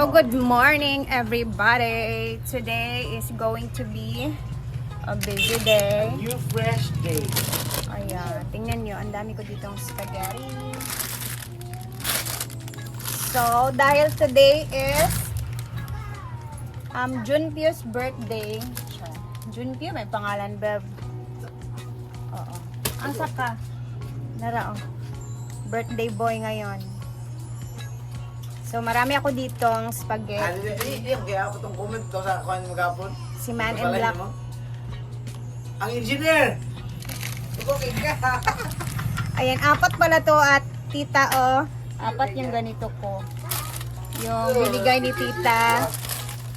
So, good morning everybody. Today is going to be a busy day. New fresh day. Ayan, tingnan nyo, ang dami ko ditong spaghetti. So, dahil today is Junpyo's birthday. Junpyo, may pangalan, Bev. Oo. Ang saka. Nara, oh. Birthday boy ngayon. So, marami ako ditong spaghetti. Hindi, kaya ako itong comment to sa kuhan magapon. Si Man in Black. Ang engineer! Okay ka! Ayan, apat pala to at tita, oh. Apat yung ganito ko. Yung binigay ni tita,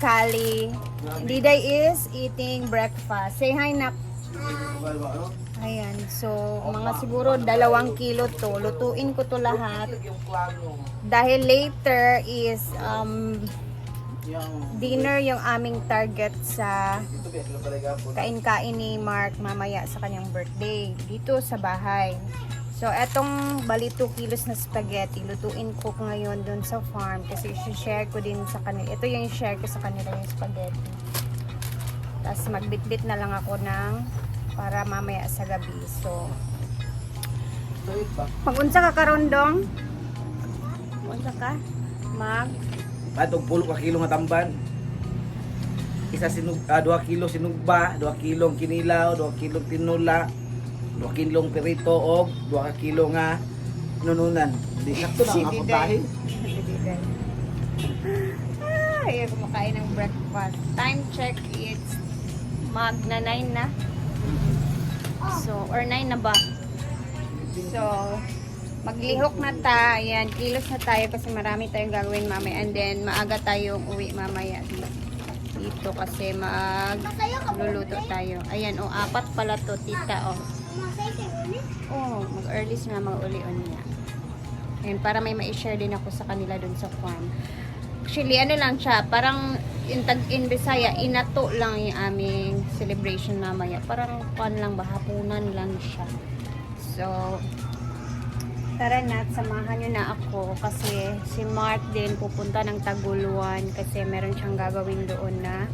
Kali. Diday is eating breakfast. Say hi, nak. Ayan, so mga siguro 2 kilo to. Lutuin ko to lahat. Dahil later is dinner yung aming target sa kain-kain ni Mark mamaya sa kanyang birthday dito sa bahay. So etong bali 2 kilos na spaghetti, lutuin ko ngayon dun sa farm kasi i-share ko din sa kanila. Ito yung i-share ko sa kanila yung spaghetti. Tapos magbitbit na lang ako ng para mamaya sa gabi. So mag-unsa ka karondong? Unsa ka? Batog 10 ka kilo nga tamban. Isa 2 kilo sinugba, 2 kilong kinilaw, 2 kilong tinula, 2 kilong perito og 2 ka kilo nga nununan. Di sakto na ang pagkain. Ay, kumakain ng breakfast. Time check, it's magna 9 na. So, or 9 na ba? So, maglihok na tayo. Ayan, kilos na tayo kasi marami tayong gagawin mamaya. And then, maaga tayong uwi mamaya dito kasi magluluto tayo. Ayan, oh, 4 pala to, tita, oh. Oh, mag-early sila mga uli-on niya. Ayan, para may ma-share din ako sa kanila dun sa farm. Actually, ano lang siya, parang in Bisaya, inato lang yung aming celebration mamaya. Parang lang ba, hapunan lang siya. So, tara na, samahan nyo na ako kasi si Mark din pupunta ng Taguluan kasi meron siyang gagawin doon na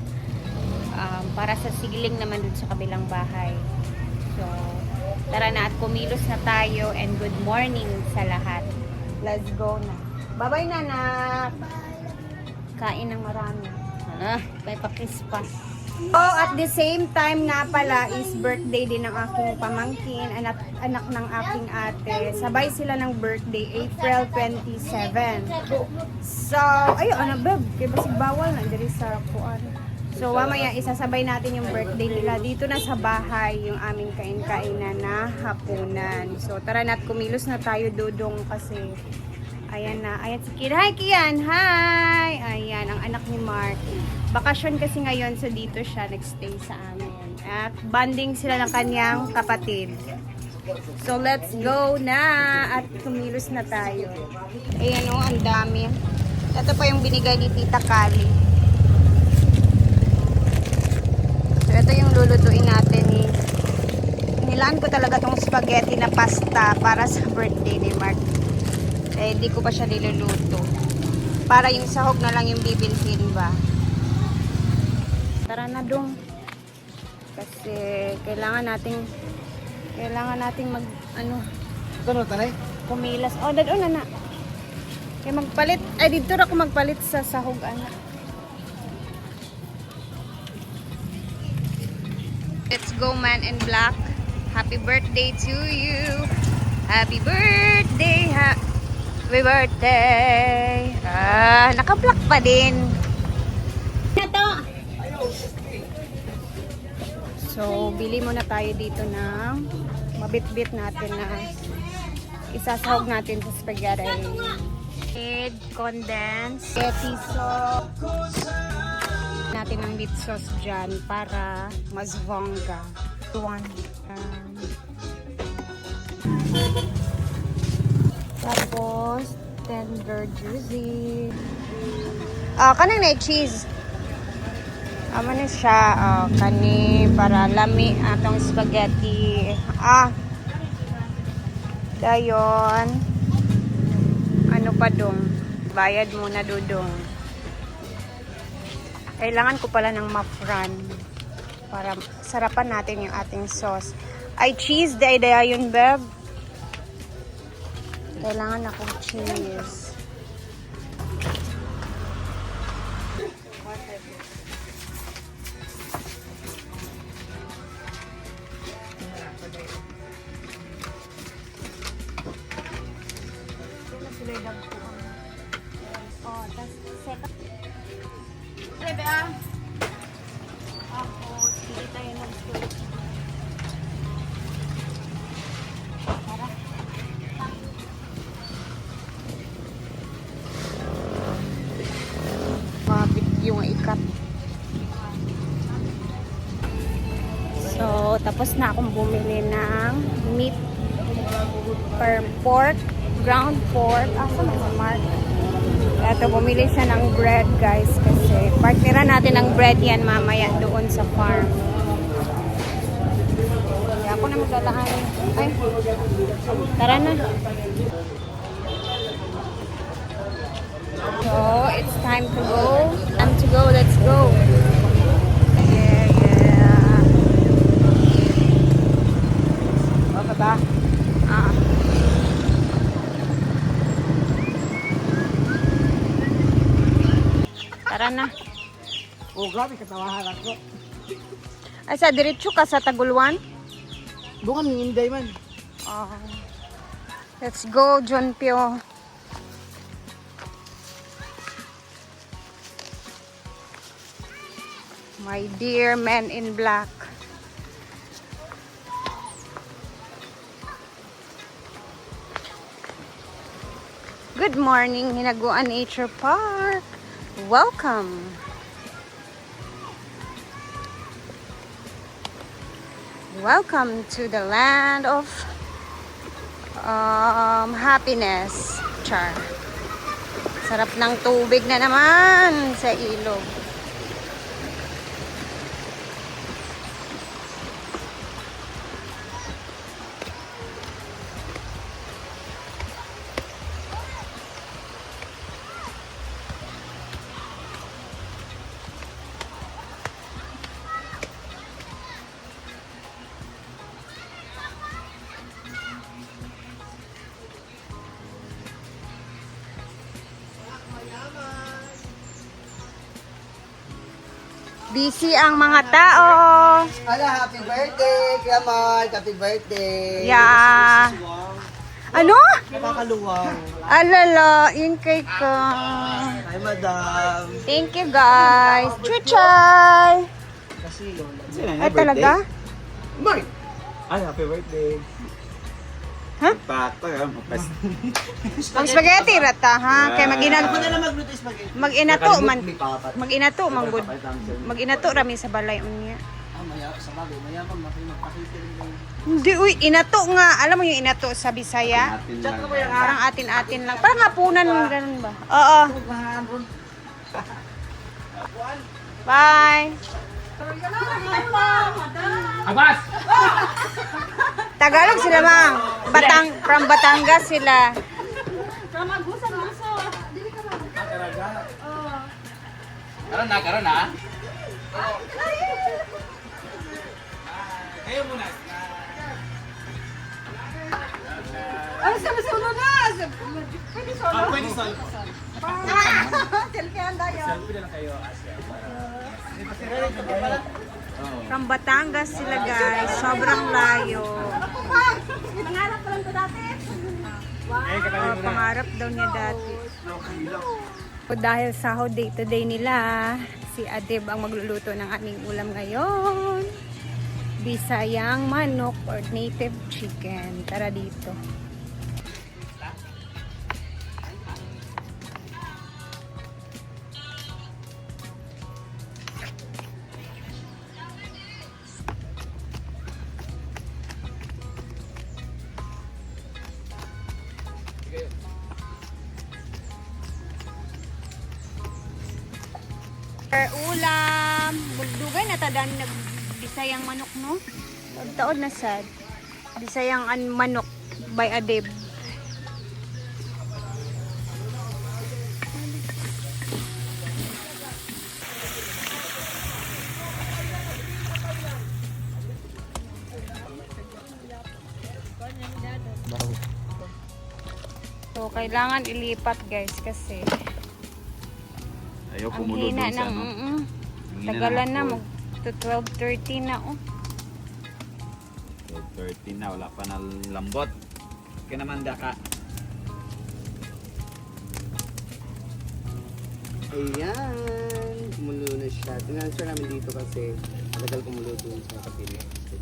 para sa sigiling naman dun sa kabilang bahay. So, tara na at kumilos na tayo and good morning sa lahat. Let's go na. Bye-bye, nanak! Kain ng marami. May pakis pa. Oh, at the same time nga pala is birthday din ng aking pamangkin, anak ng aking ate. Sabay sila ng birthday, April 27. So, ayun, ano, beb, kaya basig bawal na diri sa kuan. So, mamaya isasabay natin yung birthday nila dito na sa bahay, yung aming kain-kainan na hapunan. So, tara na't kumilos na tayo, dudong, kasi ayan na. Ayan si Kian. Hi, Kian. Hi! Ayan, ang anak ni Mark. Bakasyon kasi ngayon, so dito siya nagstay sa amin. At banding sila ng kanyang kapatid. So, let's go na. At kumilos na tayo. Ayan o, ang dami. Ito pa yung binigay ni Tita Kali. So, ito yung lulutuin natin. Nilaan ko talaga tong spaghetti na pasta para sa birthday ni Mark. Eh, di ko pa siya niluluto. Para yung sahog na lang yung bibilhin ba. Tara na dong. Kasi kailangan nating mag, Ano tanay? kumilas. Oh, dad, na na. Kaya magpalit. Ay, dito ako magpalit sa sahog, anak. Let's go, Man in Black. Happy birthday to you. Happy birthday, happy birthday. Naka-black pa din. Ito. So, bili muna tayo dito ng mabit-bit natin na isasahog natin sa spaghetti. Egg, condensed, spaghetti sauce. Natin ang meat sauce dyan para mas bongga. Tapos, tender juicy. Kanang na cheese. Ama na siya. Kani para lami atong spaghetti. Dayon. Ano pa dong? Bayad muna dudong. Kailangan ko pala ng mafran para sarapan natin yung ating sauce. Ay, cheese. Day-daya yun, Beb. Kailangan akong cheese. Oh, tas second. Bebe, Tapos, hindi tayo nag-scoop. Tara. Mabit yung ikat. So, tapos na akong bumili ng meat per pork, ground pork. Asa may mark? Ito, bumili siya ng bread, guys, kasi partneran natin ng bread yan mamaya doon sa farm. Kaya ako na maglalaan. Ay, tara na. So, it's time to go. Time to go, let's go. Yeah, yeah. Okay ba? Tara na. Oh, grabe katawahan ako. Ay, sa diretso ka sa Tagulwan? Bukan ng Inday man. Oh. Let's go, John Pio. My dear men in black. Good morning, Hinaguan Nature Park. Welcome. Welcome to the land of happiness. Char. Sarap ng tubig na naman sa ilog. Busy ang mga tao. Ala, happy birthday, Kamal. Happy birthday. Yeah. Ano? Nakakaluwang. Alala, yung cake ko. Hi, madam. Thank you, guys. Chuchay! Kasi, Ay, talaga? Mark! Ay, happy birthday. Ha? Pakta ka, mapas. Ang spaghetti rata, ha? Kaya Ako na lang magluto yung spaghetti. mag-inato man. Papat. Mag-inato man gud. Mag-inato rami sa balay unya. Maya, sa bagay, mayaman, magpakita rin kayo. Hindi, uy, inato nga. Alam mo yung inato sa Bisaya? Chat ka ba yung Parang atin-atin lang. Parang hapunan, ganun ba? Oo. Bye. Abbas! Tagalog sila, mang. From Batangas sila. Karon na. Kayo muna. Ano sa masuno na? Pwede solo? Pwede solo. Selfie handa yun. Selfie na lang kayo, Asya. From Batangas sila, guys. Sobrang layo. Nangarap ko lang to dati. Pangarap daw niya dati. O dahil sahod day to day nila, si Adeb ang magluluto ng aming ulam ngayon. Bisayang manok or native chicken. Tara dito. Ulam, bugdugay na tadan nagbisayang manok, no? Taod na sad. Bisayang manok by Adeb. kailangan ilipat guys kasi Ayaw ang kumulod hina dun sa ng ano. Ang hina tagalan ng na cord. mag to 12:30 na oh. 12:30 na, wala pa na lambot. Okay naman daka. Ayan, kumulo na siya. Tinransfer namin dito kasi matagal kumulo dun sa kapila. So,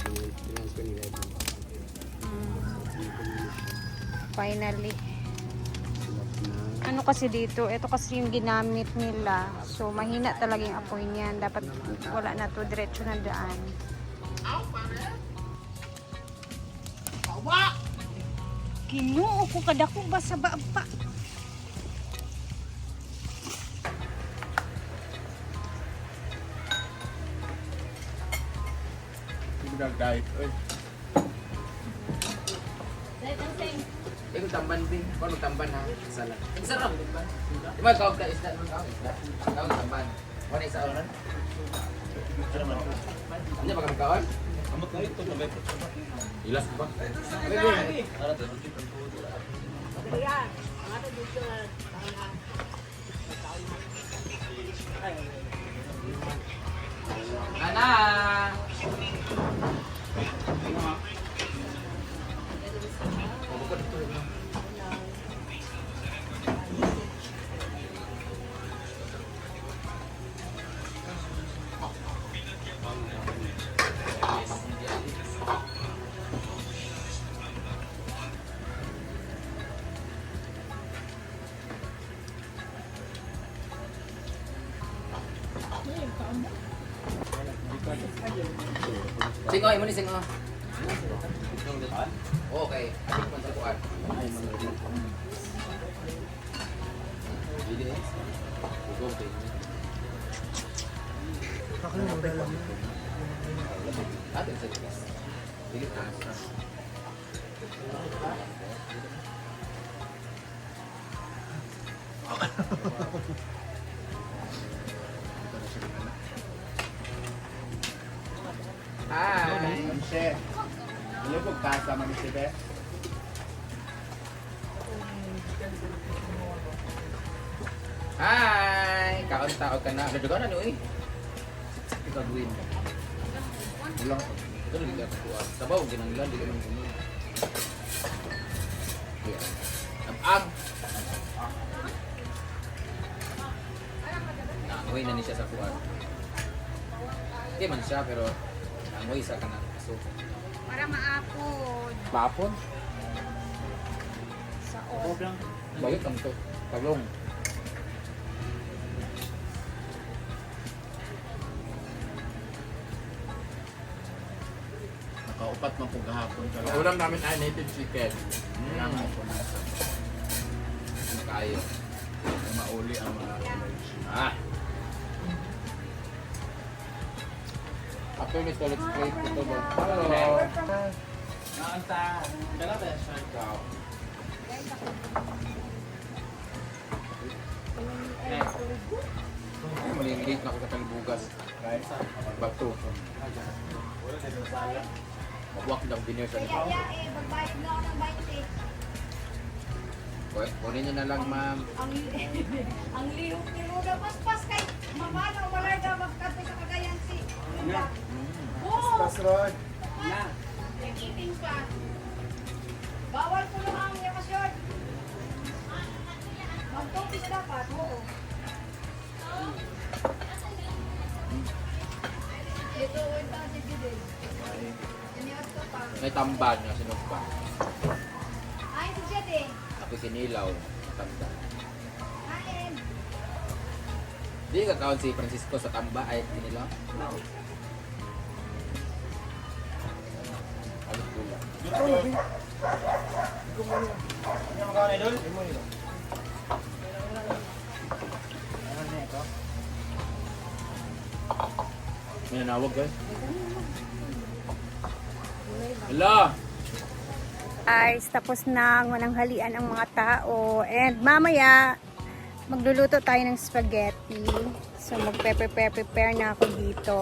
tinransfer nila ito. Finally. Silap na. Ano kasi dito, ito kasi yung ginamit nila. So mahina talaga yung apoy niyan. Dapat wala na to, diretso na daan. Ginoo ko kadako ba sa baba? Nag-diet, oy. Ikaw tamban din. Kung tamban ha? Sala. Ang sarap. Di ba kawag ka isda? Kawag tamban. Wala isa oran? Ano ba kami kaon? Ilas ba? Nana! Singo, imo ni singo. Okay, abot man sa kuan. Atin sa likas. Dili ka. Hi! Chef, ano po kasa man si Beth? Hi! Kaon-taon ka na. Nadaga na niyo eh. Ikaw gawin. Ulang. Ito na ligat ko. Sabaw, ginanglan. Di ka nang gumo. Ayan. Ang! Nangoy na ni siya sa kuwan. Hindi man siya, pero nangoy sa kanang aso. Para maapod Papon? sa o. Bayot ang to. Taglong. Nakaupat man po kahapon ka Ang ulam namin ay native chicken. Kailangan po na Ano kayo? mauli ang mga allergy. Ah! After nito, let's play ito ba? Hello! Naanta, kailan ba siya ikaw? Malingit na ako sa talibugas. Bato. Mabuwak ng dinner sa nito. Magbayad na ako ng 20. Kunin nyo na lang, ma'am. Ang lihok ni Ruda. Paspas kay mamano. Wala daw magkape sa Cagayan si Ruda. Oo. Pas Rod. Nag-eating pa. Bawal po lang ang yakasyon. Mag-topis dapat. Oo. Ito, ito, si Judith. Iniot ko pa. May tamban nga, sinugba. Ay, si Judith. Ako sinilaw. Tanda. Kain. Di ka kaon si Francisco sa tamba ay sinilaw? Alos gula. May nanawag guys. Hello! Guys, tapos na ang mananghalian ang mga tao. And mamaya, magluluto tayo ng spaghetti. So, magpe-prepare na ako dito.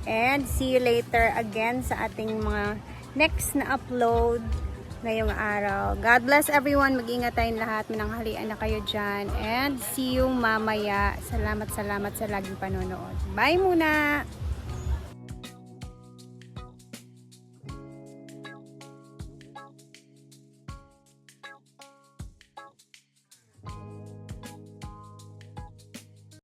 And see you later again sa ating mga next na upload. ngayong araw. God bless everyone. Mag-ingat tayong lahat. Minanghalian na kayo dyan. And see you mamaya. Salamat sa laging panonood. Bye muna!